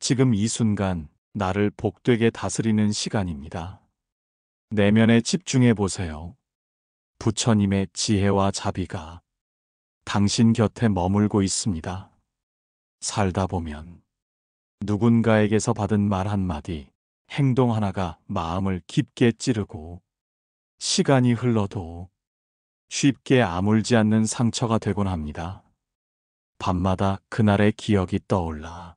지금 이 순간 나를 복되게 다스리는 시간입니다. 내면에 집중해 보세요. 부처님의 지혜와 자비가 당신 곁에 머물고 있습니다. 살다 보면 누군가에게서 받은 말 한마디, 행동 하나가 마음을 깊게 찌르고 시간이 흘러도 쉽게 아물지 않는 상처가 되곤 합니다. 밤마다 그날의 기억이 떠올라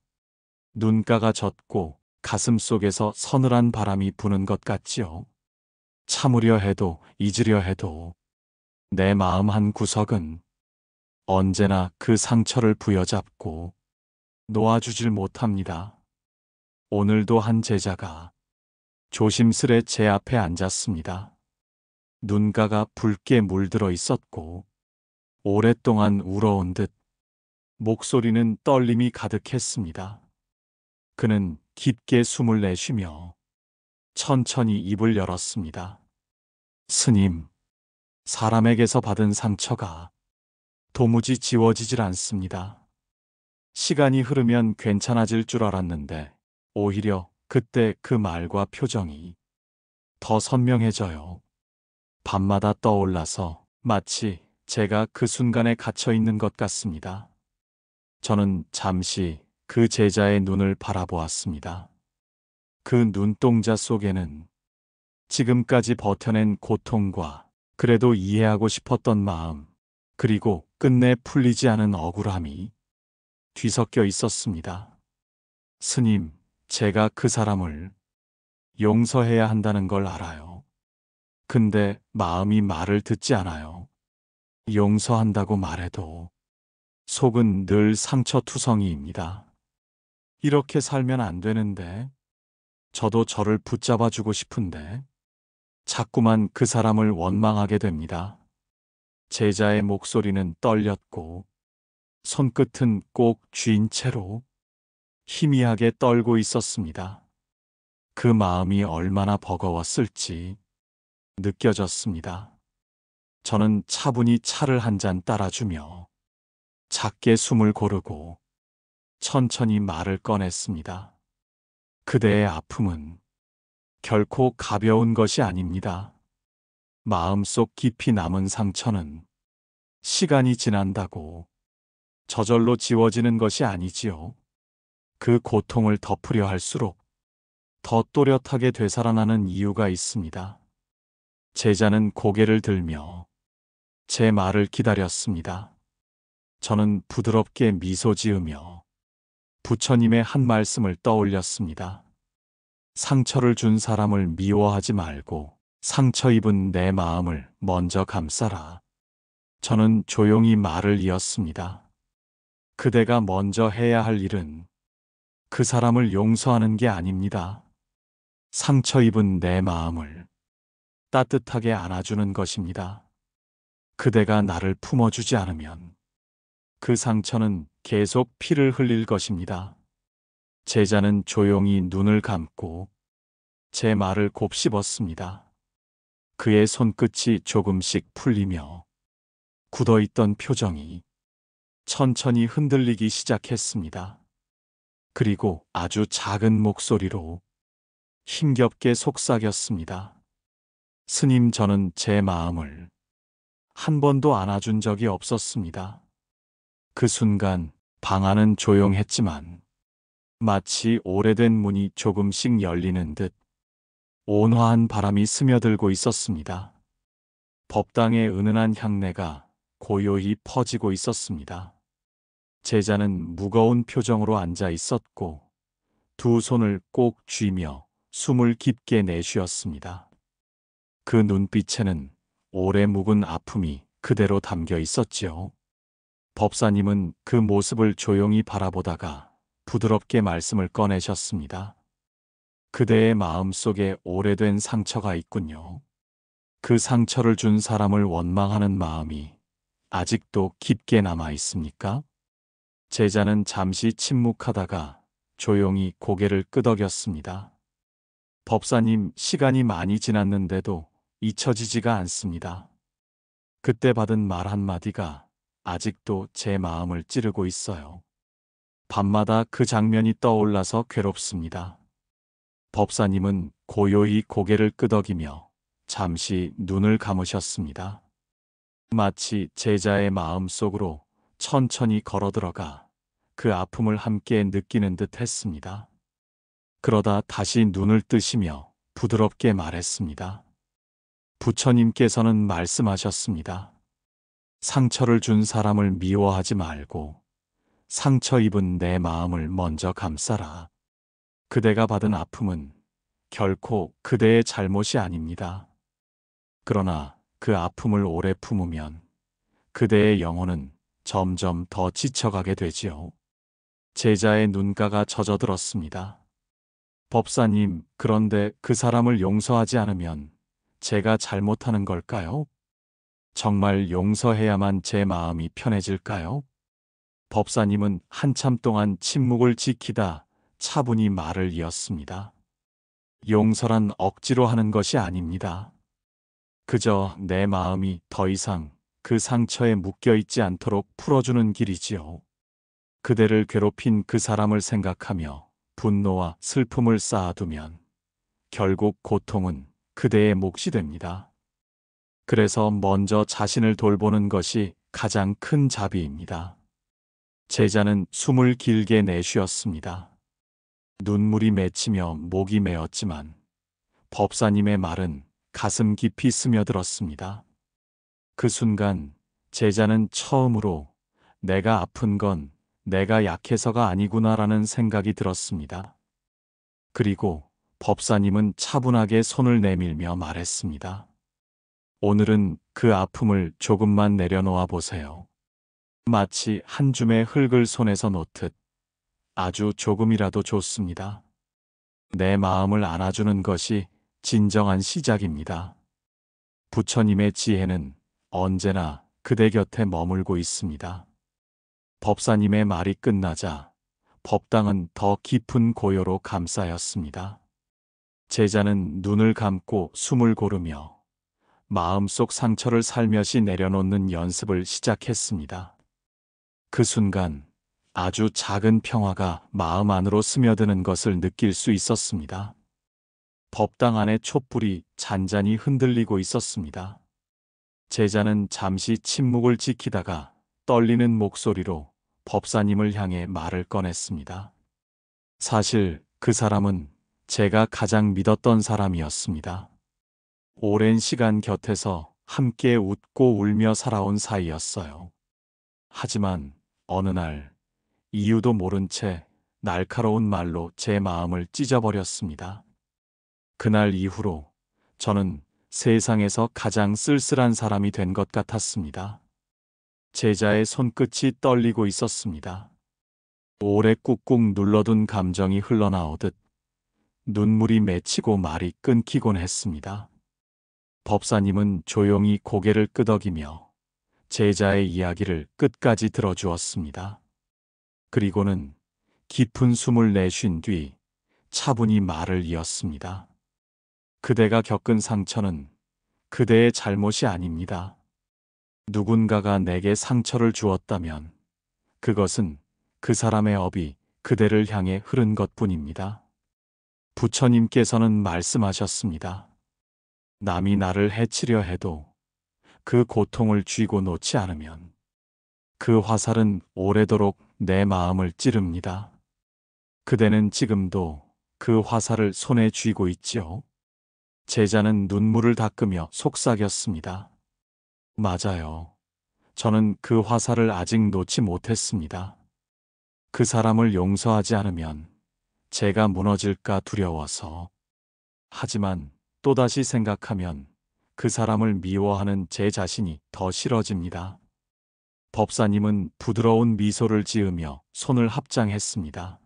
눈가가 젖고 가슴 속에서 서늘한 바람이 부는 것 같지요. 참으려 해도 잊으려 해도 내 마음 한 구석은 언제나 그 상처를 부여잡고 놓아주질 못합니다. 오늘도 한 제자가 조심스레 제 앞에 앉았습니다. 눈가가 붉게 물들어 있었고 오랫동안 울어온 듯 목소리는 떨림이 가득했습니다. 그는 깊게 숨을 내쉬며 천천히 입을 열었습니다. 스님, 사람에게서 받은 상처가 도무지 지워지질 않습니다. 시간이 흐르면 괜찮아질 줄 알았는데 오히려 그때 그 말과 표정이 더 선명해져요. 밤마다 떠올라서 마치 제가 그 순간에 갇혀 있는 것 같습니다. 저는 잠시 그 제자의 눈을 바라보았습니다. 그 눈동자 속에는 지금까지 버텨낸 고통과 그래도 이해하고 싶었던 마음, 그리고 끝내 풀리지 않은 억울함이 뒤섞여 있었습니다. 스님, 제가 그 사람을 용서해야 한다는 걸 알아요. 근데 마음이 말을 듣지 않아요. 용서한다고 말해도 속은 늘 상처투성이입니다. 이렇게 살면 안 되는데, 저도 저를 붙잡아주고 싶은데, 자꾸만 그 사람을 원망하게 됩니다. 제자의 목소리는 떨렸고, 손끝은 꼭 쥔 채로 희미하게 떨고 있었습니다. 그 마음이 얼마나 버거웠을지 느껴졌습니다. 저는 차분히 차를 한 잔 따라주며 작게 숨을 고르고 천천히 말을 꺼냈습니다. 그대의 아픔은 결코 가벼운 것이 아닙니다. 마음속 깊이 남은 상처는 시간이 지난다고 저절로 지워지는 것이 아니지요. 그 고통을 덮으려 할수록 더 또렷하게 되살아나는 이유가 있습니다. 제자는 고개를 들며 제 말을 기다렸습니다. 저는 부드럽게 미소 지으며 부처님의 한 말씀을 떠올렸습니다. 상처를 준 사람을 미워하지 말고 상처 입은 내 마음을 먼저 감싸라. 저는 조용히 말을 이었습니다. 그대가 먼저 해야 할 일은 그 사람을 용서하는 게 아닙니다. 상처 입은 내 마음을 따뜻하게 안아주는 것입니다. 그대가 나를 품어주지 않으면 그 상처는 계속 피를 흘릴 것입니다. 제자는 조용히 눈을 감고 제 말을 곱씹었습니다. 그의 손끝이 조금씩 풀리며 굳어있던 표정이 천천히 흔들리기 시작했습니다. 그리고 아주 작은 목소리로 힘겹게 속삭였습니다. 스님, 저는 제 마음을 한 번도 안아준 적이 없었습니다. 그 순간 방 안은 조용했지만 마치 오래된 문이 조금씩 열리는 듯 온화한 바람이 스며들고 있었습니다. 법당의 은은한 향내가 고요히 퍼지고 있었습니다. 제자는 무거운 표정으로 앉아 있었고 두 손을 꼭 쥐며 숨을 깊게 내쉬었습니다. 그 눈빛에는 오래 묵은 아픔이 그대로 담겨 있었지요. 법사님은 그 모습을 조용히 바라보다가 부드럽게 말씀을 꺼내셨습니다. 그대의 마음 속에 오래된 상처가 있군요. 그 상처를 준 사람을 원망하는 마음이 아직도 깊게 남아 있습니까? 제자는 잠시 침묵하다가 조용히 고개를 끄덕였습니다. 법사님, 시간이 많이 지났는데도 잊혀지지가 않습니다. 그때 받은 말 한마디가 아직도 제 마음을 찌르고 있어요. 밤마다 그 장면이 떠올라서 괴롭습니다. 법사님은 고요히 고개를 끄덕이며 잠시 눈을 감으셨습니다. 마치 제자의 마음 속으로 천천히 걸어들어가 그 아픔을 함께 느끼는 듯 했습니다. 그러다 다시 눈을 뜨시며 부드럽게 말했습니다. 부처님께서는 말씀하셨습니다. 상처를 준 사람을 미워하지 말고 상처 입은 내 마음을 먼저 감싸라. 그대가 받은 아픔은 결코 그대의 잘못이 아닙니다. 그러나 그 아픔을 오래 품으면 그대의 영혼은 점점 더 지쳐가게 되지요. 제자의 눈가가 젖어들었습니다. 법사님, 그런데 그 사람을 용서하지 않으면 제가 잘못하는 걸까요? 정말 용서해야만 제 마음이 편해질까요? 법사님은 한참 동안 침묵을 지키다 차분히 말을 이었습니다. 용서란 억지로 하는 것이 아닙니다. 그저 내 마음이 더 이상 그 상처에 묶여 있지 않도록 풀어주는 길이지요. 그대를 괴롭힌 그 사람을 생각하며 분노와 슬픔을 쌓아두면 결국 고통은 그대의 몫이 됩니다. 그래서 먼저 자신을 돌보는 것이 가장 큰 자비입니다. 제자는 숨을 길게 내쉬었습니다. 눈물이 맺히며 목이 메었지만 법사님의 말은 가슴 깊이 스며들었습니다. 그 순간 제자는 처음으로 내가 아픈 건 내가 약해서가 아니구나라는 생각이 들었습니다. 그리고 법사님은 차분하게 손을 내밀며 말했습니다. 오늘은 그 아픔을 조금만 내려놓아 보세요. 마치 한 줌의 흙을 손에서 놓듯 아주 조금이라도 좋습니다. 내 마음을 안아주는 것이 진정한 시작입니다. 부처님의 지혜는 언제나 그대 곁에 머물고 있습니다. 법사님의 말이 끝나자 법당은 더 깊은 고요로 감싸였습니다. 제자는 눈을 감고 숨을 고르며 마음속 상처를 살며시 내려놓는 연습을 시작했습니다. 그 순간 아주 작은 평화가 마음 안으로 스며드는 것을 느낄 수 있었습니다. 법당 안의 촛불이 잔잔히 흔들리고 있었습니다. 제자는 잠시 침묵을 지키다가 떨리는 목소리로 법사님을 향해 말을 꺼냈습니다. 사실 그 사람은 제가 가장 믿었던 사람이었습니다. 오랜 시간 곁에서 함께 웃고 울며 살아온 사이였어요. 하지만 어느 날 이유도 모른 채 날카로운 말로 제 마음을 찢어버렸습니다. 그날 이후로 저는 세상에서 가장 쓸쓸한 사람이 된 것 같았습니다. 제자의 손끝이 떨리고 있었습니다. 오래 꾹꾹 눌러둔 감정이 흘러나오듯 눈물이 맺히고 말이 끊기곤 했습니다. 법사님은 조용히 고개를 끄덕이며 제자의 이야기를 끝까지 들어주었습니다. 그리고는 깊은 숨을 내쉰 뒤 차분히 말을 이었습니다. 그대가 겪은 상처는 그대의 잘못이 아닙니다. 누군가가 내게 상처를 주었다면 그것은 그 사람의 업이 그대를 향해 흐른 것뿐입니다. 부처님께서는 말씀하셨습니다. 남이 나를 해치려 해도 그 고통을 쥐고 놓지 않으면 그 화살은 오래도록 내 마음을 찌릅니다. 그대는 지금도 그 화살을 손에 쥐고 있지요. 제자는 눈물을 닦으며 속삭였습니다. 맞아요. 저는 그 화살을 아직 놓지 못했습니다. 그 사람을 용서하지 않으면 제가 무너질까 두려워서. 하지만 또다시 생각하면 그 사람을 미워하는 제 자신이 더 싫어집니다. 법사님은 부드러운 미소를 지으며 손을 합장했습니다.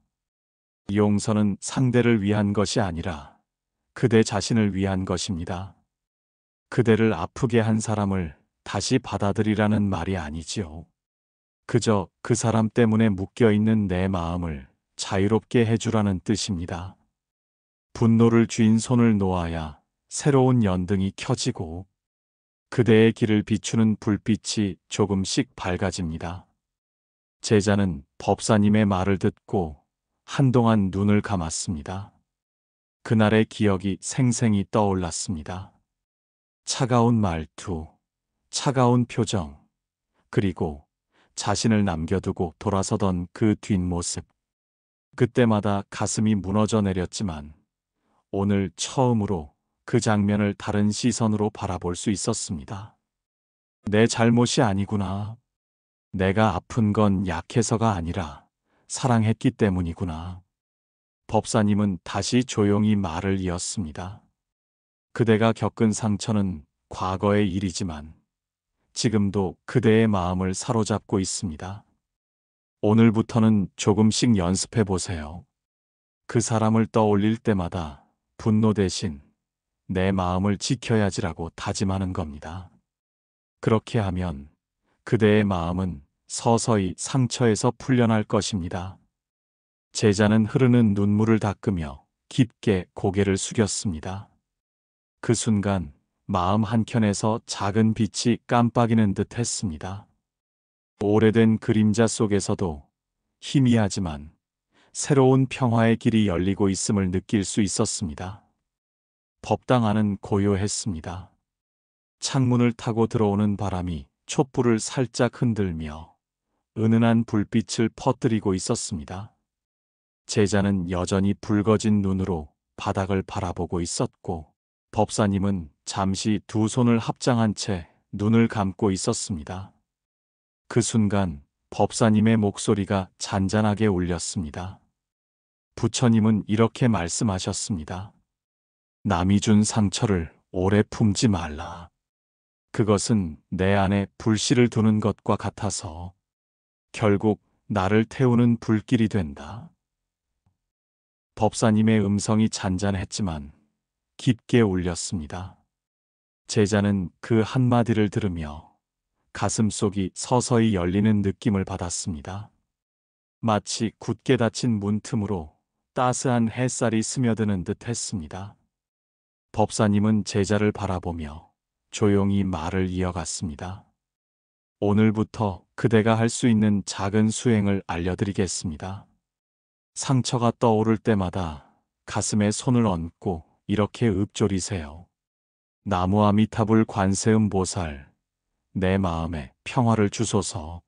용서는 상대를 위한 것이 아니라 그대 자신을 위한 것입니다. 그대를 아프게 한 사람을 다시 받아들이라는 말이 아니지요. 그저 그 사람 때문에 묶여있는 내 마음을 자유롭게 해주라는 뜻입니다. 분노를 쥔 손을 놓아야 새로운 연등이 켜지고 그대의 길을 비추는 불빛이 조금씩 밝아집니다. 제자는 법사님의 말을 듣고 한동안 눈을 감았습니다. 그날의 기억이 생생히 떠올랐습니다. 차가운 말투, 차가운 표정, 그리고 자신을 남겨두고 돌아서던 그 뒷모습. 그때마다 가슴이 무너져 내렸지만 오늘 처음으로 그 장면을 다른 시선으로 바라볼 수 있었습니다. 내 잘못이 아니구나. 내가 아픈 건 약해서가 아니라 사랑했기 때문이구나. 법사님은 다시 조용히 말을 이었습니다. 그대가 겪은 상처는 과거의 일이지만 지금도 그대의 마음을 사로잡고 있습니다. 오늘부터는 조금씩 연습해 보세요. 그 사람을 떠올릴 때마다 분노 대신 내 마음을 지켜야지라고 다짐하는 겁니다. 그렇게 하면 그대의 마음은 서서히 상처에서 풀려날 것입니다. 제자는 흐르는 눈물을 닦으며 깊게 고개를 숙였습니다. 그 순간 마음 한켠에서 작은 빛이 깜빡이는 듯 했습니다. 오래된 그림자 속에서도 희미하지만 새로운 평화의 길이 열리고 있음을 느낄 수 있었습니다. 법당 안은 고요했습니다. 창문을 타고 들어오는 바람이 촛불을 살짝 흔들며 은은한 불빛을 퍼뜨리고 있었습니다. 제자는 여전히 붉어진 눈으로 바닥을 바라보고 있었고 법사님은 잠시 두 손을 합장한 채 눈을 감고 있었습니다. 그 순간 법사님의 목소리가 잔잔하게 울렸습니다. 부처님은 이렇게 말씀하셨습니다. 남이 준 상처를 오래 품지 말라. 그것은 내 안에 불씨를 두는 것과 같아서 결국 나를 태우는 불길이 된다. 법사님의 음성이 잔잔했지만 깊게 울렸습니다. 제자는 그 한마디를 들으며 가슴속이 서서히 열리는 느낌을 받았습니다. 마치 굳게 닫힌 문틈으로 따스한 햇살이 스며드는 듯 했습니다. 법사님은 제자를 바라보며 조용히 말을 이어갔습니다. 오늘부터 그대가 할 수 있는 작은 수행을 알려드리겠습니다. 상처가 떠오를 때마다 가슴에 손을 얹고 이렇게 읊조리세요. 나무 아미타불 관세음 보살, 내 마음에 평화를 주소서.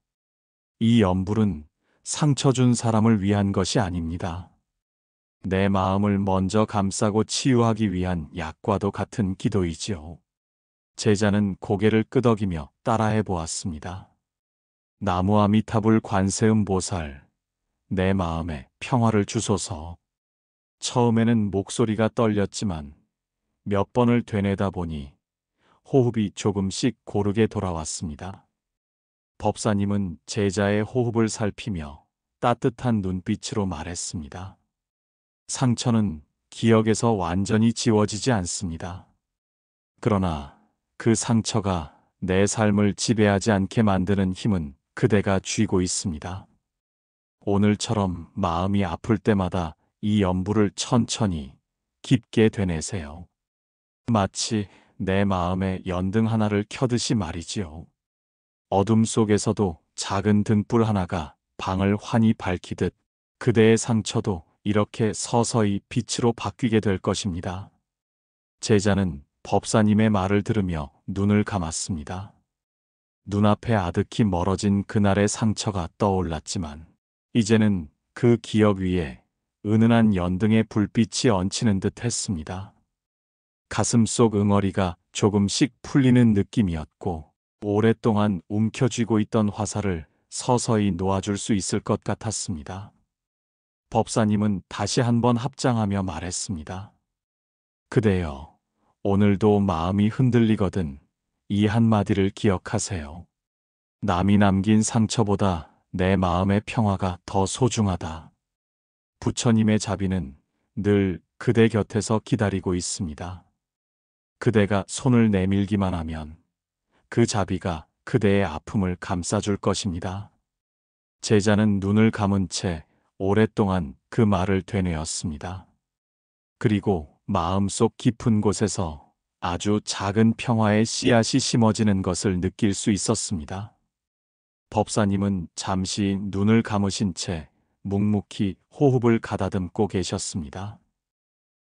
이 염불은 상처 준 사람을 위한 것이 아닙니다. 내 마음을 먼저 감싸고 치유하기 위한 약과도 같은 기도이지요. 제자는 고개를 끄덕이며 따라해 보았습니다. 나무 아미타불 관세음 보살, 내 마음에 평화를 주소서. 처음에는 목소리가 떨렸지만 몇 번을 되뇌다 보니 호흡이 조금씩 고르게 돌아왔습니다. 법사님은 제자의 호흡을 살피며 따뜻한 눈빛으로 말했습니다. 상처는 기억에서 완전히 지워지지 않습니다. 그러나 그 상처가 내 삶을 지배하지 않게 만드는 힘은 그대가 쥐고 있습니다. 오늘처럼 마음이 아플 때마다 이 염불을 천천히 깊게 되뇌세요. 마치 내 마음에 연등 하나를 켜듯이 말이지요. 어둠 속에서도 작은 등불 하나가 방을 환히 밝히듯 그대의 상처도 이렇게 서서히 빛으로 바뀌게 될 것입니다. 제자는 법사님의 말을 들으며 눈을 감았습니다. 눈앞에 아득히 멀어진 그날의 상처가 떠올랐지만 이제는 그 기억 위에 은은한 연등의 불빛이 얹히는 듯 했습니다. 가슴속 응어리가 조금씩 풀리는 느낌이었고 오랫동안 움켜쥐고 있던 화살을 서서히 놓아줄 수 있을 것 같았습니다. 법사님은 다시 한번 합장하며 말했습니다. 그대여, 오늘도 마음이 흔들리거든 이 한마디를 기억하세요. 남이 남긴 상처보다 내 마음의 평화가 더 소중하다. 부처님의 자비는 늘 그대 곁에서 기다리고 있습니다. 그대가 손을 내밀기만 하면 그 자비가 그대의 아픔을 감싸줄 것입니다. 제자는 눈을 감은 채 오랫동안 그 말을 되뇌었습니다. 그리고 마음속 깊은 곳에서 아주 작은 평화의 씨앗이 심어지는 것을 느낄 수 있었습니다. 법사님은 잠시 눈을 감으신 채 묵묵히 호흡을 가다듬고 계셨습니다.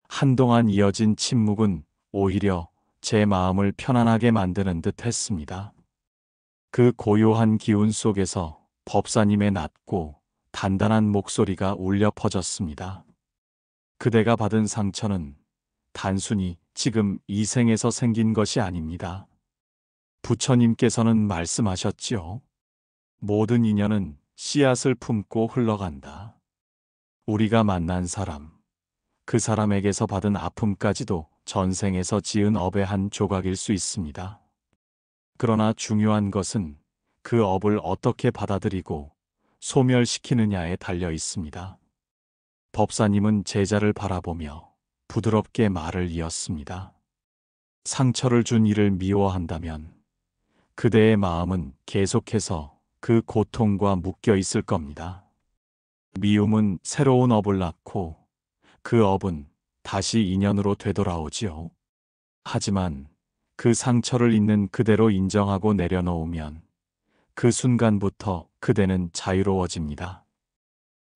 한동안 이어진 침묵은 오히려 제 마음을 편안하게 만드는 듯 했습니다. 그 고요한 기운 속에서 법사님의 낮고 단단한 목소리가 울려 퍼졌습니다. 그대가 받은 상처는 단순히 지금 이 생에서 생긴 것이 아닙니다. 부처님께서는 말씀하셨지요. 모든 인연은 씨앗을 품고 흘러간다. 우리가 만난 사람, 그 사람에게서 받은 아픔까지도 전생에서 지은 업의 한 조각일 수 있습니다. 그러나 중요한 것은 그 업을 어떻게 받아들이고 소멸시키느냐에 달려 있습니다. 법사님은 제자를 바라보며 부드럽게 말을 이었습니다. 상처를 준 이를 미워한다면 그대의 마음은 계속해서 그 고통과 묶여 있을 겁니다. 미움은 새로운 업을 낳고 그 업은 다시 인연으로 되돌아오지요. 하지만 그 상처를 있는 그대로 인정하고 내려놓으면 그 순간부터 그대는 자유로워집니다.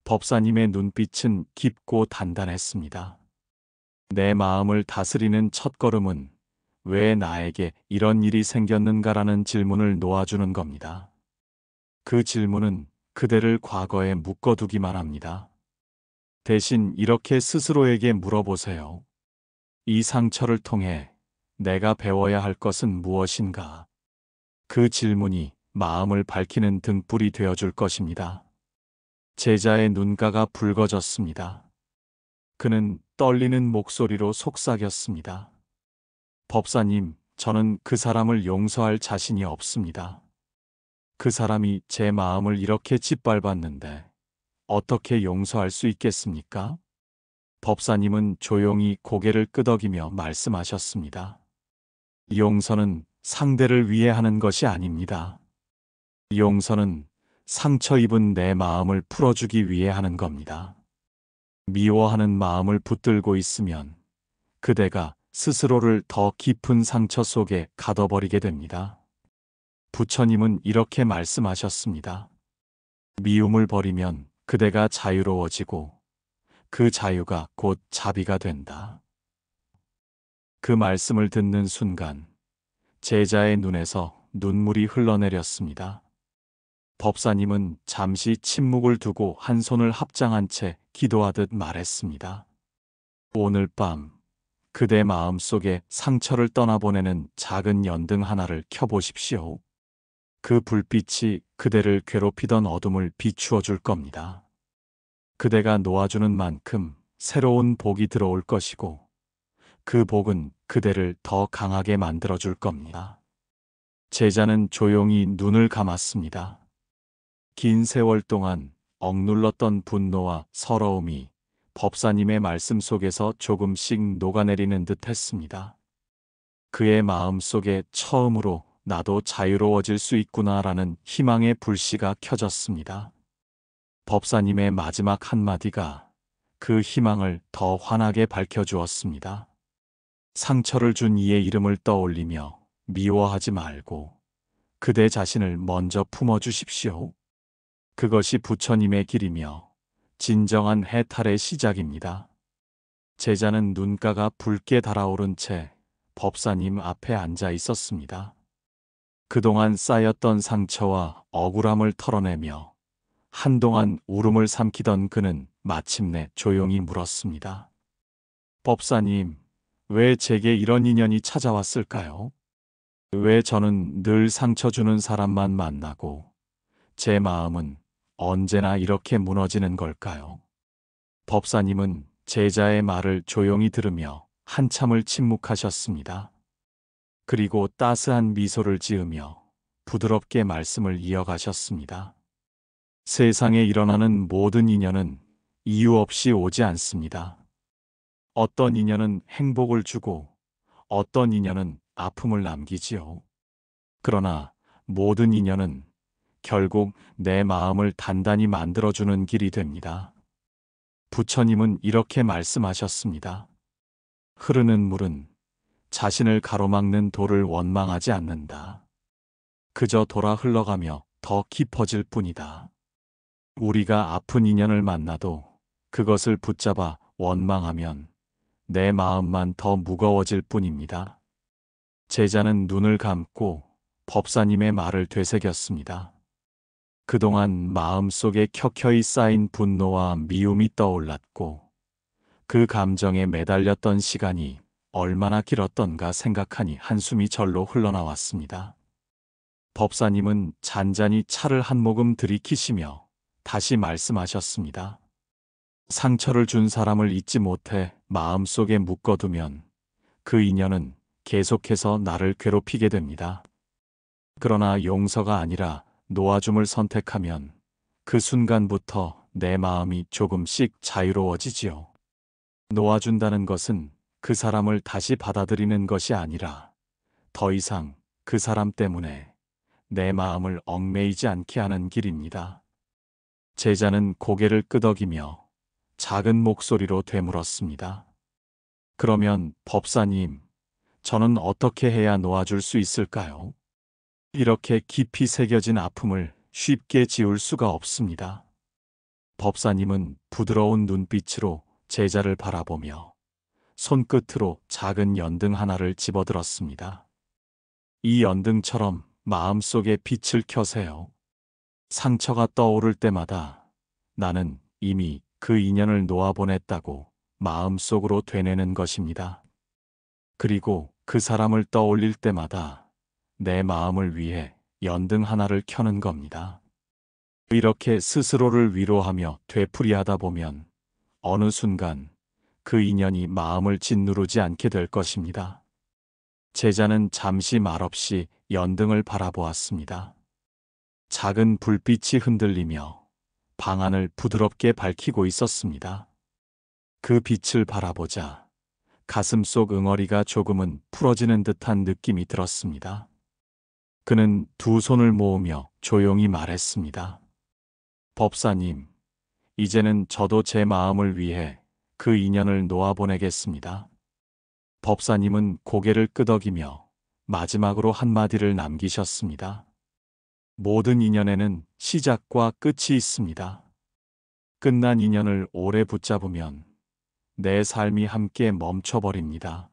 법사님의 눈빛은 깊고 단단했습니다. 내 마음을 다스리는 첫걸음은 왜 나에게 이런 일이 생겼는가라는 질문을 놓아주는 겁니다. 그 질문은 그대를 과거에 묶어두기만 합니다. 대신 이렇게 스스로에게 물어보세요. 이 상처를 통해 내가 배워야 할 것은 무엇인가? 그 질문이 마음을 밝히는 등불이 되어줄 것입니다. 제자의 눈가가 붉어졌습니다. 그는 떨리는 목소리로 속삭였습니다. 법사님, 저는 그 사람을 용서할 자신이 없습니다. 그 사람이 제 마음을 이렇게 짓밟았는데 어떻게 용서할 수 있겠습니까? 법사님은 조용히 고개를 끄덕이며 말씀하셨습니다. 용서는 상대를 위해 하는 것이 아닙니다. 용서는 상처 입은 내 마음을 풀어주기 위해 하는 겁니다. 미워하는 마음을 붙들고 있으면 그대가 스스로를 더 깊은 상처 속에 가둬버리게 됩니다. 부처님은 이렇게 말씀하셨습니다. 미움을 버리면 그대가 자유로워지고 그 자유가 곧 자비가 된다. 그 말씀을 듣는 순간 제자의 눈에서 눈물이 흘러내렸습니다. 법사님은 잠시 침묵을 두고 한 손을 합장한 채 기도하듯 말했습니다. 오늘 밤 그대 마음속에 상처를 떠나보내는 작은 연등 하나를 켜보십시오. 그 불빛이 그대를 괴롭히던 어둠을 비추어 줄 겁니다. 그대가 놓아주는 만큼 새로운 복이 들어올 것이고 그 복은 그대를 더 강하게 만들어 줄 겁니다. 제자는 조용히 눈을 감았습니다. 긴 세월 동안 억눌렀던 분노와 서러움이 법사님의 말씀 속에서 조금씩 녹아내리는 듯 했습니다. 그의 마음 속에 처음으로 나도 자유로워질 수 있구나라는 희망의 불씨가 켜졌습니다. 법사님의 마지막 한마디가 그 희망을 더 환하게 밝혀주었습니다. 상처를 준 이의 이름을 떠올리며 미워하지 말고 그대 자신을 먼저 품어주십시오. 그것이 부처님의 길이며 진정한 해탈의 시작입니다. 제자는 눈가가 붉게 달아오른 채 법사님 앞에 앉아 있었습니다. 그동안 쌓였던 상처와 억울함을 털어내며 한동안 울음을 삼키던 그는 마침내 조용히 물었습니다. 법사님, 왜 제게 이런 인연이 찾아왔을까요? 왜 저는 늘 상처 주는 사람만 만나고 제 마음은 언제나 이렇게 무너지는 걸까요? 법사님은 제자의 말을 조용히 들으며 한참을 침묵하셨습니다. 그리고 따스한 미소를 지으며 부드럽게 말씀을 이어가셨습니다. 세상에 일어나는 모든 인연은 이유 없이 오지 않습니다. 어떤 인연은 행복을 주고 어떤 인연은 아픔을 남기지요. 그러나 모든 인연은 결국 내 마음을 단단히 만들어주는 길이 됩니다. 부처님은 이렇게 말씀하셨습니다. 흐르는 물은 자신을 가로막는 돌을 원망하지 않는다. 그저 돌아 흘러가며 더 깊어질 뿐이다. 우리가 아픈 인연을 만나도 그것을 붙잡아 원망하면 내 마음만 더 무거워질 뿐입니다. 제자는 눈을 감고 법사님의 말을 되새겼습니다. 그동안 마음속에 켜켜이 쌓인 분노와 미움이 떠올랐고 그 감정에 매달렸던 시간이 얼마나 길었던가 생각하니 한숨이 절로 흘러나왔습니다. 법사님은 잔잔히 차를 한 모금 들이키시며 다시 말씀하셨습니다. 상처를 준 사람을 잊지 못해 마음속에 묶어두면 그 인연은 계속해서 나를 괴롭히게 됩니다. 그러나 용서가 아니라 놓아줌을 선택하면 그 순간부터 내 마음이 조금씩 자유로워지지요. 놓아준다는 것은 그 사람을 다시 받아들이는 것이 아니라 더 이상 그 사람 때문에 내 마음을 얽매이지 않게 하는 길입니다. 제자는 고개를 끄덕이며 작은 목소리로 되물었습니다. 그러면 법사님, 저는 어떻게 해야 놓아줄 수 있을까요? 이렇게 깊이 새겨진 아픔을 쉽게 지울 수가 없습니다. 법사님은 부드러운 눈빛으로 제자를 바라보며 손끝으로 작은 연등 하나를 집어들었습니다. 이 연등처럼 마음속에 빛을 켜세요. 상처가 떠오를 때마다 나는 이미 그 인연을 놓아보냈다고 마음속으로 되뇌는 것입니다. 그리고 그 사람을 떠올릴 때마다 내 마음을 위해 연등 하나를 켜는 겁니다. 이렇게 스스로를 위로하며 되풀이하다 보면 어느 순간 그 인연이 마음을 짓누르지 않게 될 것입니다. 제자는 잠시 말없이 연등을 바라보았습니다. 작은 불빛이 흔들리며 방 안을 부드럽게 밝히고 있었습니다. 그 빛을 바라보자 가슴속 응어리가 조금은 풀어지는 듯한 느낌이 들었습니다. 그는 두 손을 모으며 조용히 말했습니다. 법사님, 이제는 저도 제 마음을 위해 그 인연을 놓아보내겠습니다. 법사님은 고개를 끄덕이며 마지막으로 한마디를 남기셨습니다. 모든 인연에는 시작과 끝이 있습니다. 끝난 인연을 오래 붙잡으면 내 삶이 함께 멈춰버립니다.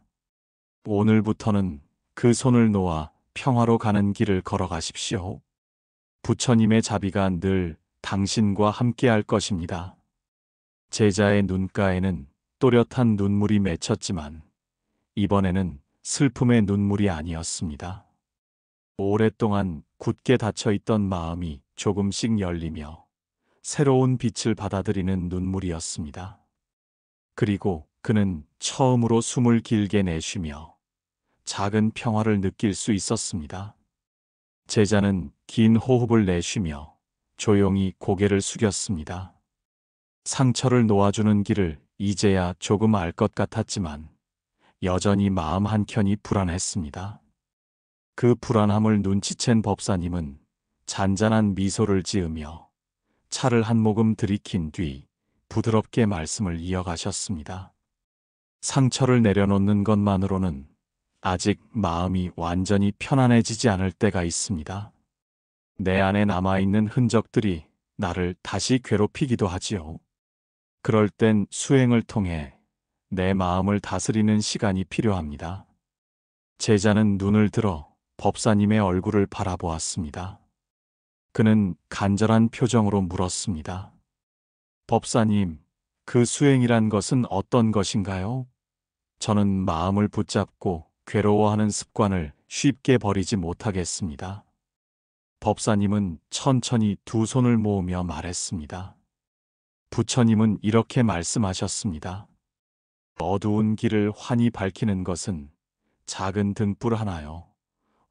오늘부터는 그 손을 놓아 평화로 가는 길을 걸어가십시오. 부처님의 자비가 늘 당신과 함께 할 것입니다. 제자의 눈가에는 또렷한 눈물이 맺혔지만 이번에는 슬픔의 눈물이 아니었습니다. 오랫동안 굳게 닫혀있던 마음이 조금씩 열리며 새로운 빛을 받아들이는 눈물이었습니다. 그리고 그는 처음으로 숨을 길게 내쉬며 작은 평화를 느낄 수 있었습니다. 제자는 긴 호흡을 내쉬며 조용히 고개를 숙였습니다. 상처를 놓아주는 길을 이제야 조금 알 것 같았지만 여전히 마음 한켠이 불안했습니다. 그 불안함을 눈치챈 법사님은 잔잔한 미소를 지으며 차를 한 모금 들이킨 뒤 부드럽게 말씀을 이어가셨습니다. 상처를 내려놓는 것만으로는 아직 마음이 완전히 편안해지지 않을 때가 있습니다. 내 안에 남아있는 흔적들이 나를 다시 괴롭히기도 하지요. 그럴 땐 수행을 통해 내 마음을 다스리는 시간이 필요합니다. 제자는 눈을 들어 법사님의 얼굴을 바라보았습니다. 그는 간절한 표정으로 물었습니다. 법사님, 그 수행이란 것은 어떤 것인가요? 저는 마음을 붙잡고 괴로워하는 습관을 쉽게 버리지 못하겠습니다. 법사님은 천천히 두 손을 모으며 말했습니다. 부처님은 이렇게 말씀하셨습니다. 어두운 길을 환히 밝히는 것은 작은 등불 하나요.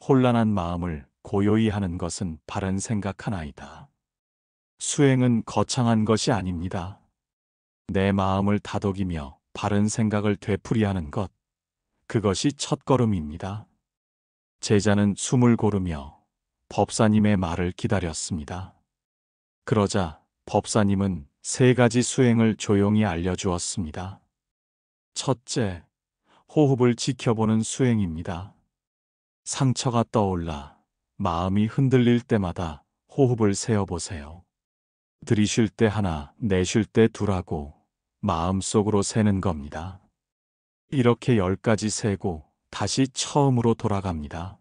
혼란한 마음을 고요히 하는 것은 바른 생각 하나이다. 수행은 거창한 것이 아닙니다. 내 마음을 다독이며 바른 생각을 되풀이하는 것, 그것이 첫걸음입니다. 제자는 숨을 고르며 법사님의 말을 기다렸습니다. 그러자 법사님은 세 가지 수행을 조용히 알려주었습니다. 첫째, 호흡을 지켜보는 수행입니다. 상처가 떠올라 마음이 흔들릴 때마다 호흡을 세어보세요. 들이쉴 때 하나, 내쉴 때 둘하고 마음속으로 세는 겁니다. 이렇게 10가지 세고 다시 처음으로 돌아갑니다.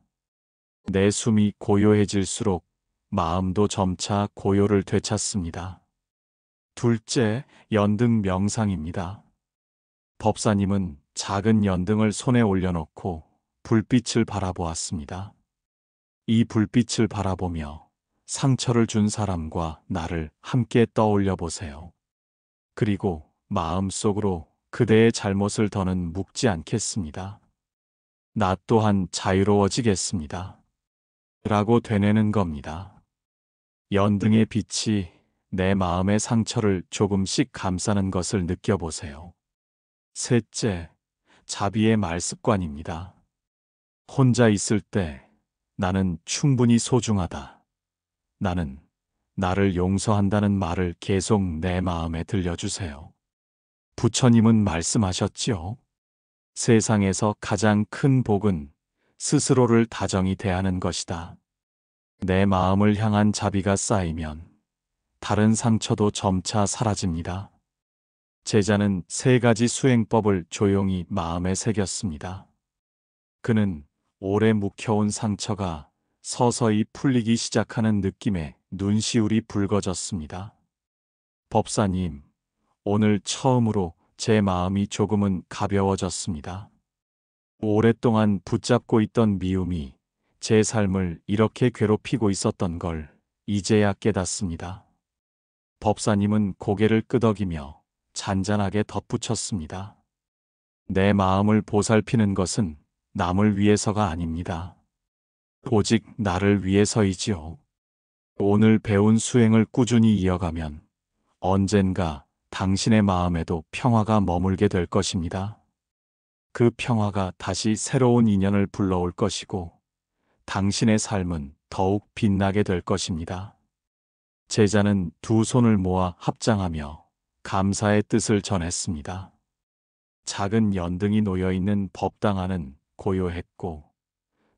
내 숨이 고요해질수록 마음도 점차 고요를 되찾습니다. 둘째, 연등 명상입니다. 법사님은 작은 연등을 손에 올려놓고 불빛을 바라보았습니다. 이 불빛을 바라보며 상처를 준 사람과 나를 함께 떠올려 보세요. 그리고 마음속으로 그대의 잘못을 더는 묵지 않겠습니다. 나 또한 자유로워지겠습니다. 라고 되뇌는 겁니다. 연등의 빛이 내 마음의 상처를 조금씩 감싸는 것을 느껴보세요. 셋째, 자비의 말습관입니다. 혼자 있을 때 나는 충분히 소중하다. 나는 나를 용서한다는 말을 계속 내 마음에 들려주세요. 부처님은 말씀하셨지요. 세상에서 가장 큰 복은 스스로를 다정히 대하는 것이다. 내 마음을 향한 자비가 쌓이면 다른 상처도 점차 사라집니다. 제자는 3가지 수행법을 조용히 마음에 새겼습니다. 그는 오래 묵혀온 상처가 서서히 풀리기 시작하는 느낌에 눈시울이 붉어졌습니다. 법사님, 오늘 처음으로 제 마음이 조금은 가벼워졌습니다. 오랫동안 붙잡고 있던 미움이 제 삶을 이렇게 괴롭히고 있었던 걸 이제야 깨닫습니다. 법사님은 고개를 끄덕이며 잔잔하게 덧붙였습니다. 내 마음을 보살피는 것은 남을 위해서가 아닙니다. 오직 나를 위해서이지요. 오늘 배운 수행을 꾸준히 이어가면 언젠가 당신의 마음에도 평화가 머물게 될 것입니다. 그 평화가 다시 새로운 인연을 불러올 것이고 당신의 삶은 더욱 빛나게 될 것입니다. 제자는 2 손을 모아 합장하며 감사의 뜻을 전했습니다. 작은 연등이 놓여있는 법당 안은 고요했고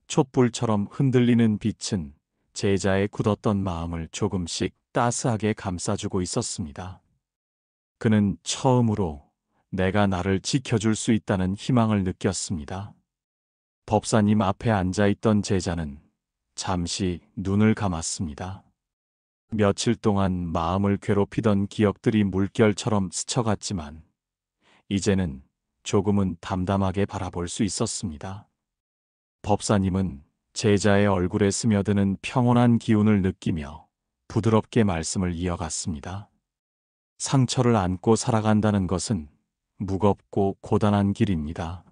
촛불처럼 흔들리는 빛은 제자의 굳었던 마음을 조금씩 따스하게 감싸주고 있었습니다. 그는 처음으로 내가 나를 지켜줄 수 있다는 희망을 느꼈습니다. 법사님 앞에 앉아있던 제자는 잠시 눈을 감았습니다. 며칠 동안 마음을 괴롭히던 기억들이 물결처럼 스쳐갔지만 이제는 조금은 담담하게 바라볼 수 있었습니다. 법사님은 제자의 얼굴에 스며드는 평온한 기운을 느끼며 부드럽게 말씀을 이어갔습니다. 상처를 안고 살아간다는 것은 무겁고 고단한 길입니다.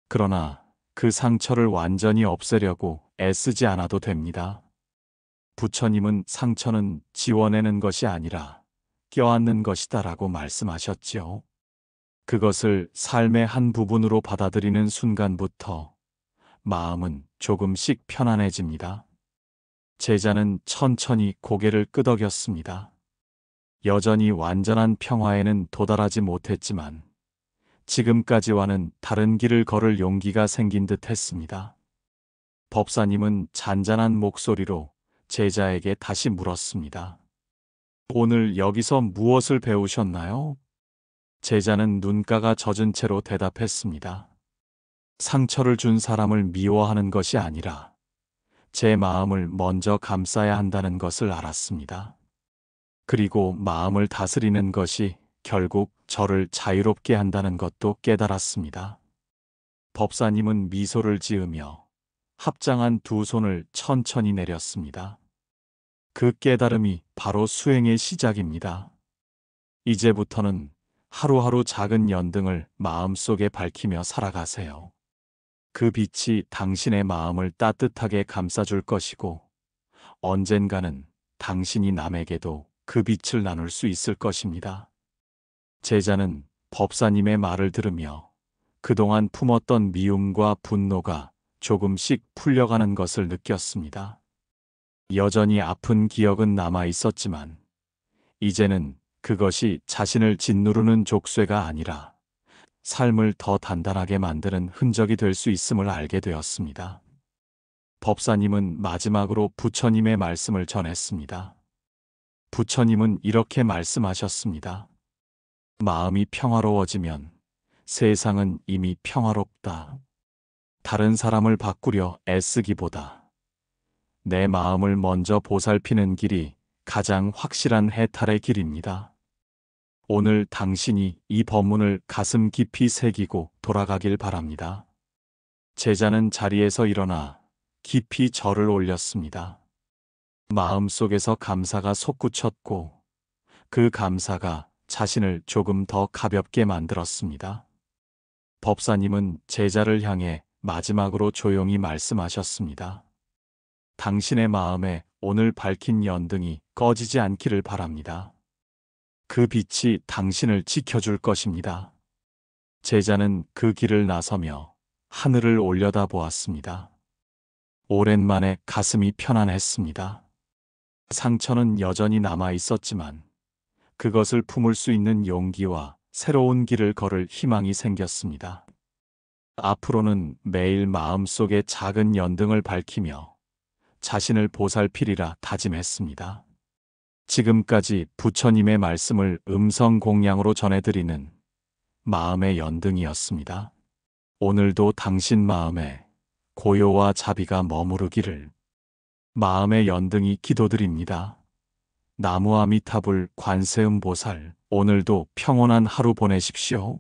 그러나 그 상처를 완전히 없애려고 애쓰지 않아도 됩니다. 부처님은 상처는 지워내는 것이 아니라 껴안는 것이다라고 말씀하셨지요. 그것을 삶의 한 부분으로 받아들이는 순간부터 마음은 조금씩 편안해집니다. 제자는 천천히 고개를 끄덕였습니다. 여전히 완전한 평화에는 도달하지 못했지만 지금까지와는 다른 길을 걸을 용기가 생긴 듯 했습니다. 법사님은 잔잔한 목소리로 제자에게 다시 물었습니다. 오늘 여기서 무엇을 배우셨나요? 제자는 눈가가 젖은 채로 대답했습니다. 상처를 준 사람을 미워하는 것이 아니라 제 마음을 먼저 감싸야 한다는 것을 알았습니다. 그리고 마음을 다스리는 것이 결국 저를 자유롭게 한다는 것도 깨달았습니다. 법사님은 미소를 지으며 합장한 2 손을 천천히 내렸습니다. 그 깨달음이 바로 수행의 시작입니다. 이제부터는 하루하루 작은 연등을 마음속에 밝히며 살아가세요. 그 빛이 당신의 마음을 따뜻하게 감싸줄 것이고 언젠가는 당신이 남에게도 그 빛을 나눌 수 있을 것입니다. 제자는 법사님의 말을 들으며 그동안 품었던 미움과 분노가 조금씩 풀려가는 것을 느꼈습니다. 여전히 아픈 기억은 남아 있었지만 이제는 그것이 자신을 짓누르는 족쇄가 아니라 삶을 더 단단하게 만드는 흔적이 될 수 있음을 알게 되었습니다. 법사님은 마지막으로 부처님의 말씀을 전했습니다. 부처님은 이렇게 말씀하셨습니다. 마음이 평화로워지면 세상은 이미 평화롭다. 다른 사람을 바꾸려 애쓰기보다 내 마음을 먼저 보살피는 길이 가장 확실한 해탈의 길입니다. 오늘 당신이 이 법문을 가슴 깊이 새기고 돌아가길 바랍니다. 제자는 자리에서 일어나 깊이 절을 올렸습니다. 마음속에서 감사가 솟구쳤고 그 감사가 자신을 조금 더 가볍게 만들었습니다. 법사님은 제자를 향해 마지막으로 조용히 말씀하셨습니다. 당신의 마음에 오늘 밝힌 연등이 꺼지지 않기를 바랍니다. 그 빛이 당신을 지켜줄 것입니다. 제자는 그 길을 나서며 하늘을 올려다보았습니다. 오랜만에 가슴이 편안했습니다. 상처는 여전히 남아 있었지만 그것을 품을 수 있는 용기와 새로운 길을 걸을 희망이 생겼습니다. 앞으로는 매일 마음속에 작은 연등을 밝히며 자신을 보살피리라 다짐했습니다. 지금까지 부처님의 말씀을 음성 공양으로 전해드리는 마음의 연등이었습니다. 오늘도 당신 마음에 고요와 자비가 머무르기를 마음의 연등이 기도드립니다. 나무 아미타불 관세음보살, 오늘도 평온한 하루 보내십시오.